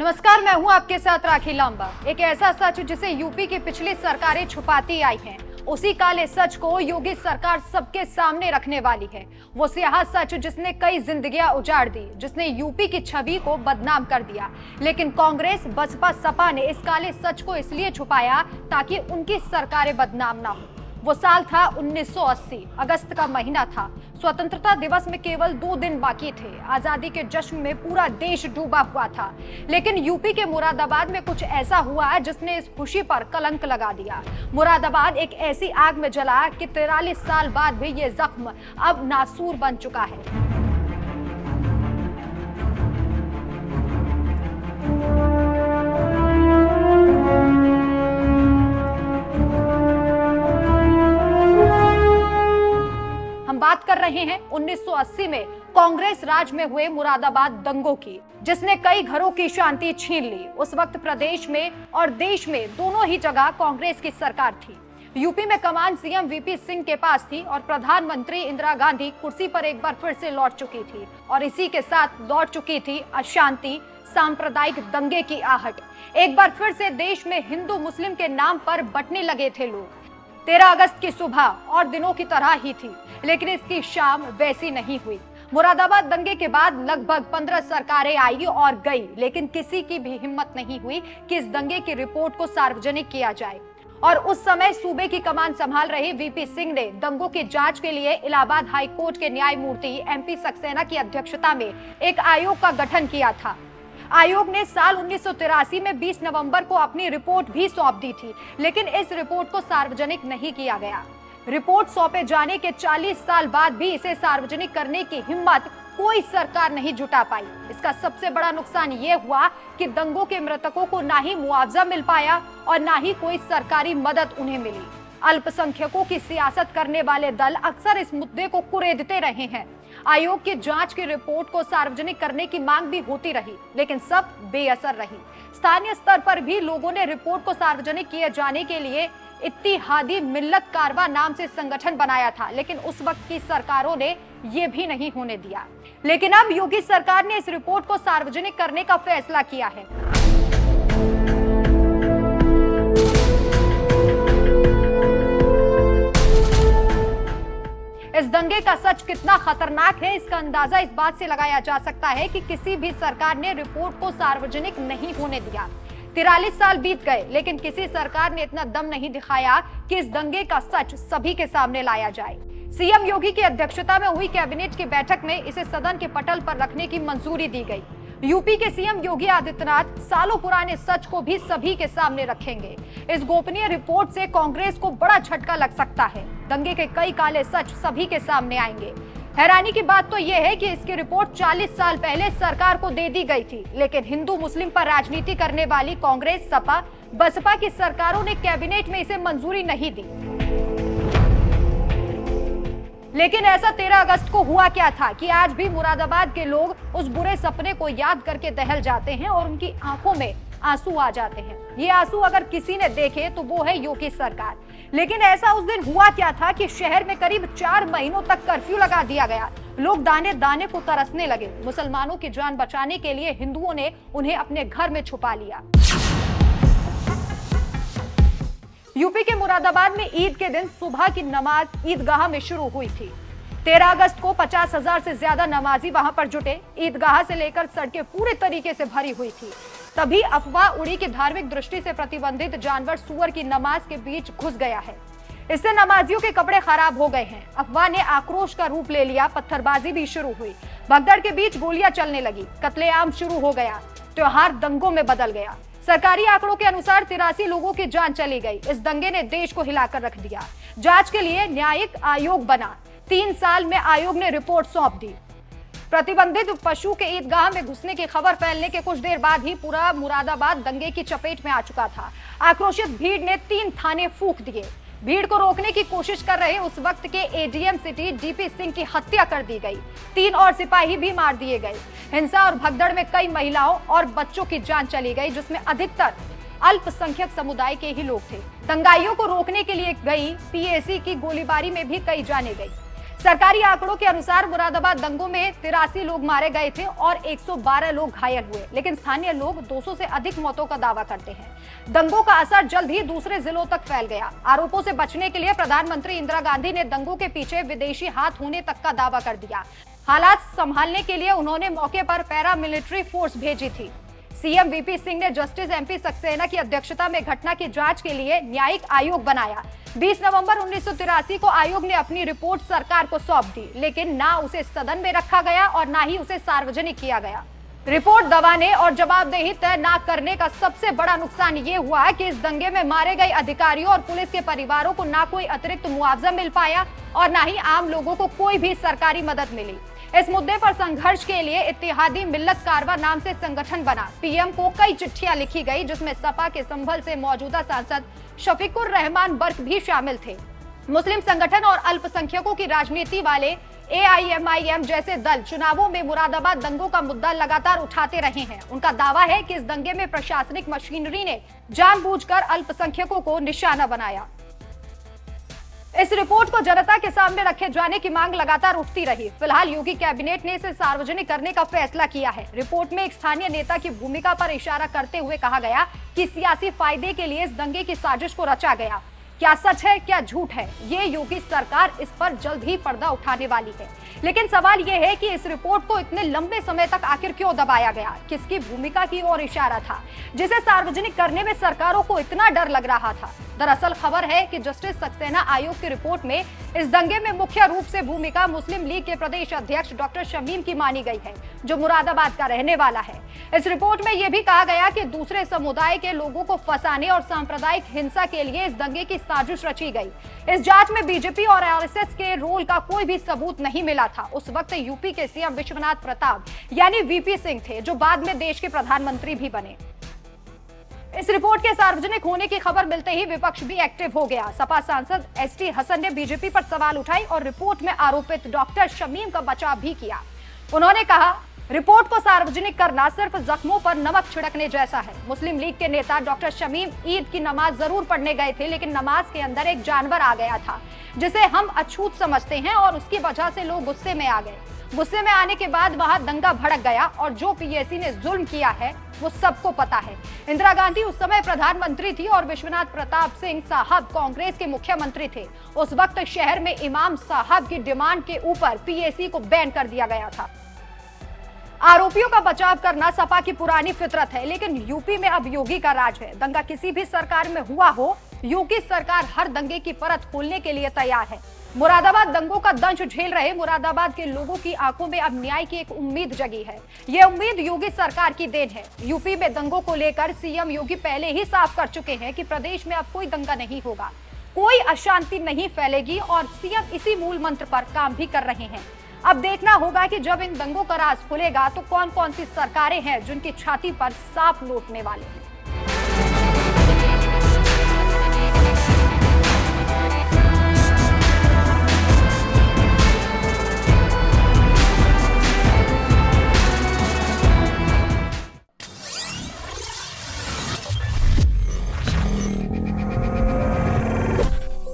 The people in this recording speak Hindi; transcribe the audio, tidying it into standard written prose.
नमस्कार, मैं हूं आपके साथ राखी लांबा। एक ऐसा सच जिसे यूपी की पिछली सरकारें छुपाती आई हैं, उसी काले सच को योगी सरकार सबके सामने रखने वाली है। वो स्याह सच जिसने कई जिंदगियां उजाड़ दी, जिसने यूपी की छवि को बदनाम कर दिया। लेकिन कांग्रेस, बसपा, सपा ने इस काले सच को इसलिए छुपाया ताकि उनकी सरकारें बदनाम ना हो। वो साल था 1980, अगस्त का महीना था। स्वतंत्रता दिवस में केवल 2 दिन बाकी थे। आजादी के जश्न में पूरा देश डूबा हुआ था। लेकिन यूपी के मुरादाबाद में कुछ ऐसा हुआ जिसने इस खुशी पर कलंक लगा दिया। मुरादाबाद एक ऐसी आग में जला कि 43 साल बाद भी ये जख्म अब नासूर बन चुका है। बात कर रहे हैं 1980 में कांग्रेस राज में हुए मुरादाबाद दंगों की, जिसने कई घरों की शांति छीन ली। उस वक्त प्रदेश में और देश में दोनों ही जगह कांग्रेस की सरकार थी। यूपी में कमान सीएम वीपी सिंह के पास थी और प्रधानमंत्री इंदिरा गांधी कुर्सी पर एक बार फिर से लौट चुकी थी। और इसी के साथ लौट चुकी थी अशांति, सांप्रदायिक दंगे की आहट। एक बार फिर से देश में हिंदू मुस्लिम के नाम पर बंटने लगे थे लोग। 13 अगस्त की सुबह और दिनों की तरह ही थी, लेकिन इसकी शाम वैसी नहीं हुई। मुरादाबाद दंगे के बाद लगभग 15 सरकारें आई और गई, लेकिन किसी की भी हिम्मत नहीं हुई कि इस दंगे की रिपोर्ट को सार्वजनिक किया जाए। और उस समय सूबे की कमान संभाल रहे वीपी सिंह ने दंगों की जांच के लिए इलाहाबाद हाई कोर्ट के न्यायमूर्ति एमपी सक्सेना की अध्यक्षता में एक आयोग का गठन किया था। आयोग ने साल 1983 में 20 नवंबर को अपनी रिपोर्ट भी सौंप दी थी, लेकिन इस रिपोर्ट को सार्वजनिक नहीं किया गया। रिपोर्ट सौंपे जाने के 40 साल बाद भी इसे सार्वजनिक करने की हिम्मत कोई सरकार नहीं जुटा पाई। इसका सबसे बड़ा नुकसान ये हुआ कि दंगों के मृतकों को ना ही मुआवजा मिल पाया और ना ही कोई सरकारी मदद उन्हें मिली। अल्पसंख्यकों की सियासत करने वाले दल अक्सर इस मुद्दे को कुरेदते रहे हैं। आयोग की जांच की रिपोर्ट को सार्वजनिक करने की मांग भी होती रही, लेकिन सब बेअसर रही। स्थानीय स्तर पर भी लोगों ने रिपोर्ट को सार्वजनिक किए जाने के लिए इत्तिहादी मिल्लत कारवा नाम से संगठन बनाया था, लेकिन उस वक्त की सरकारों ने ये भी नहीं होने दिया। लेकिन अब योगी सरकार ने इस रिपोर्ट को सार्वजनिक करने का फैसला किया है। इस दंगे का सच कितना खतरनाक है, इसका अंदाजा इस बात से लगाया जा सकता है कि किसी भी सरकार ने रिपोर्ट को सार्वजनिक नहीं होने दिया। 43 साल बीत गए, लेकिन किसी सरकार ने इतना दम नहीं दिखाया कि इस दंगे का सच सभी के सामने लाया जाए। सीएम योगी की अध्यक्षता में हुई कैबिनेट की बैठक में इसे सदन के पटल पर रखने की मंजूरी दी गई। यूपी के सीएम योगी आदित्यनाथ सालों पुराने सच को भी सभी के सामने रखेंगे। इस गोपनीय रिपोर्ट से कांग्रेस को बड़ा झटका लग सकता है। दंगे के कई काले सच सभी के सामने आएंगे। हैरानी की बात तो यह है कि इसकी रिपोर्ट 40 साल पहले सरकार को दे दी गई थी, लेकिन हिंदू मुस्लिम पर राजनीति करने वाली कांग्रेस, सपा, बसपा की सरकारों ने कैबिनेट में इसे मंजूरी नहीं दी। लेकिन ऐसा 13 अगस्त को हुआ क्या था कि आज भी मुरादाबाद के लोग उस बुरे सपने को याद करके दहल जाते हैं और उनकी आंखों में आंसू आ जाते हैं। ये आंसू अगर किसी ने देखे तो वो है योगी सरकार। लेकिन ऐसा उस दिन हुआ क्या था कि शहर में करीब 4 महीनों तक कर्फ्यू लगा दिया गया। लोग दाने दाने को तरसने लगे। मुसलमानों की जान बचाने के लिए हिंदुओं ने उन्हें अपने घर में छुपा लिया। यूपी के मुरादाबाद में ईद के दिन सुबह की नमाज ईदगाह में शुरू हुई थी। 13 अगस्त को 50,000 से ज्यादा नमाजी वहां पर जुटे। ईदगाह से लेकर सड़कें पूरे तरीके से भरी हुई थी। तभी अफवाह उड़ी कि धार्मिक दृष्टि से प्रतिबंधित जानवर सूअर की नमाज के बीच घुस गया है। इससे नमाजियों के कपड़े खराब हो गए हैं। अफवाह ने आक्रोश का रूप ले लिया। पत्थरबाजी भी शुरू हुई। भगदड़ के बीच गोलियां चलने लगी। कत्लेआम शुरू हो गया। त्योहार दंगों में बदल गया। सरकारी आंकड़ों के अनुसार 83 लोगों की जान चली गई। इस दंगे ने देश को हिलाकर रख दिया। जांच के लिए न्यायिक आयोग बना। 3 साल में आयोग ने रिपोर्ट सौंप दी। प्रतिबंधित पशु के ईदगाह में घुसने की खबर फैलने के कुछ देर बाद ही पूरा मुरादाबाद दंगे की चपेट में आ चुका था। आक्रोशित भीड़ ने 3 थाने फूंक दिए। भीड़ को रोकने की कोशिश कर रहे उस वक्त के एडीएम सिटी डीपी सिंह की हत्या कर दी गई। 3 और सिपाही भी मार दिए गए। हिंसा और भगदड़ में कई महिलाओं और बच्चों की जान चली गई, जिसमें अधिकतर अल्पसंख्यक समुदाय के ही लोग थे। दंगाइयों को रोकने के लिए गई पीएसी की गोलीबारी में भी कई जाने गई। सरकारी आंकड़ों के अनुसार मुरादाबाद दंगों में 83 लोग मारे गए थे और 112 लोग घायल हुए, लेकिन स्थानीय लोग 200 से अधिक मौतों का दावा करते हैं। दंगों का असर जल्द ही दूसरे जिलों तक फैल गया। आरोपों से बचने के लिए प्रधानमंत्री इंदिरा गांधी ने दंगों के पीछे विदेशी हाथ होने तक का दावा कर दिया। हालात संभालने के लिए उन्होंने मौके पर पैरामिलिट्री फोर्स भेजी थी। सीएम वीपी सिंह ने जस्टिस एमपी सक्सेना की अध्यक्षता में घटना की जांच के लिए न्यायिक आयोग बनाया। 20 नवंबर 1983 को आयोग ने अपनी रिपोर्ट सरकार को सौंप दी, लेकिन ना उसे सदन में रखा गया और ना ही उसे सार्वजनिक किया गया। रिपोर्ट दबाने और जवाबदेही तय न करने का सबसे बड़ा नुकसान ये हुआ कि इस दंगे में मारे गए अधिकारियों और पुलिस के परिवारों को ना कोई अतिरिक्त मुआवजा मिल पाया और ना ही आम लोगों को कोई भी सरकारी मदद मिली। इस मुद्दे पर संघर्ष के लिए इत्तेहादी मिल्लत कारवा नाम से संगठन बना। पीएम को कई चिट्ठियां लिखी गई, जिसमें सपा के संभल से मौजूदा सांसद शफीकुर रहमान बर्क भी शामिल थे। मुस्लिम संगठन और अल्पसंख्यकों की राजनीति वाले AIMIM जैसे दल चुनावों में मुरादाबाद दंगों का मुद्दा लगातार उठाते रहे हैं। उनका दावा है कि इस दंगे में प्रशासनिक मशीनरी ने जानबूझकर अल्पसंख्यकों को निशाना बनाया। इस रिपोर्ट को जनता के सामने रखे जाने की मांग लगातार उठती रही। फिलहाल योगी कैबिनेट ने इसे सार्वजनिक करने का फैसला किया है। रिपोर्ट में एक स्थानीय नेता की भूमिका पर इशारा करते हुए कहा गया कि सियासी फायदे के लिए इस दंगे की साजिश को रचा गया। क्या सच है क्या झूठ है, ये योगी सरकार इस पर जल्द ही पर्दा उठाने वाली है। लेकिन सवाल ये है कि इस रिपोर्ट को इतने लंबे समय तक आखिर क्यों दबाया गया, किसकी भूमिका की ओर इशारा था, जिसे सार्वजनिक करने में सरकारों को इतना डर लग रहा था। दरअसल खबर है कि जस्टिस सक्सेना आयोग की रिपोर्ट में इस दंगे में मुख्य रूप से भूमिका मुस्लिम लीग के प्रदेश अध्यक्ष डॉक्टर शमीम की मानी गई है, जो मुरादाबाद का रहने वाला है। इस रिपोर्ट में यह भी कहा गया कि दूसरे समुदाय के लोगों को फंसाने और सांप्रदायिक हिंसा के लिए इस दंगे की साजिश रची गई। इस जांच में बीजेपी और आरएसएस के रोल का कोई भी सबूत नहीं मिला था। उस वक्त यूपी के सीएम विश्वनाथ प्रताप यानी वीपी सिंह थे, जो बाद में देश के प्रधानमंत्री भी बने। इस रिपोर्ट के सार्वजनिक होने की खबर मिलते ही विपक्ष भी एक्टिव हो गया। सपा सांसद एसटी हसन ने बीजेपी पर सवाल उठाए और रिपोर्ट में आरोपित डॉक्टर शमीम का बचाव भी किया। उन्होंने कहा, रिपोर्ट को सार्वजनिक करना सिर्फ जख्मों पर नमक छिड़कने जैसा है। मुस्लिम लीग के नेता डॉक्टर शमीम ईद की नमाज जरूर पढ़ने गए थे, लेकिन नमाज के अंदर एक जानवर आ गया था, जिसे हम अछूत समझते हैं और उसकी वजह से लोग गुस्से में आ गए। गुस्से में आने के बाद वहां दंगा भड़क गया और जो पीएसी ने जुल्म किया है वो सबको पता है। इंदिरा गांधी उस समय प्रधानमंत्री थी और विश्वनाथ प्रताप सिंह साहब कांग्रेस के मुख्यमंत्री थे। उस वक्त शहर में इमाम साहब की डिमांड के ऊपर पीएसी को बैन कर दिया गया था। आरोपियों का बचाव करना सपा की पुरानी फितरत है, लेकिन यूपी में अब योगी का राज है। दंगा किसी भी सरकार में हुआ हो, योगी सरकार हर दंगे की परत खोलने के लिए तैयार है। मुरादाबाद दंगों का दंश झेल रहे मुरादाबाद के लोगों की आंखों में अब न्याय की एक उम्मीद जगी है। यह उम्मीद योगी सरकार की देन है। यूपी में दंगों को लेकर सीएम योगी पहले ही साफ कर चुके हैं कि प्रदेश में अब कोई दंगा नहीं होगा, कोई अशांति नहीं फैलेगी और सीएम इसी मूल मंत्र पर काम भी कर रहे हैं। अब देखना होगा कि जब इन दंगों का राज खुलेगा तो कौन कौन सी सरकारें हैं जिनकी छाती पर सांप लौटने वाले हैं।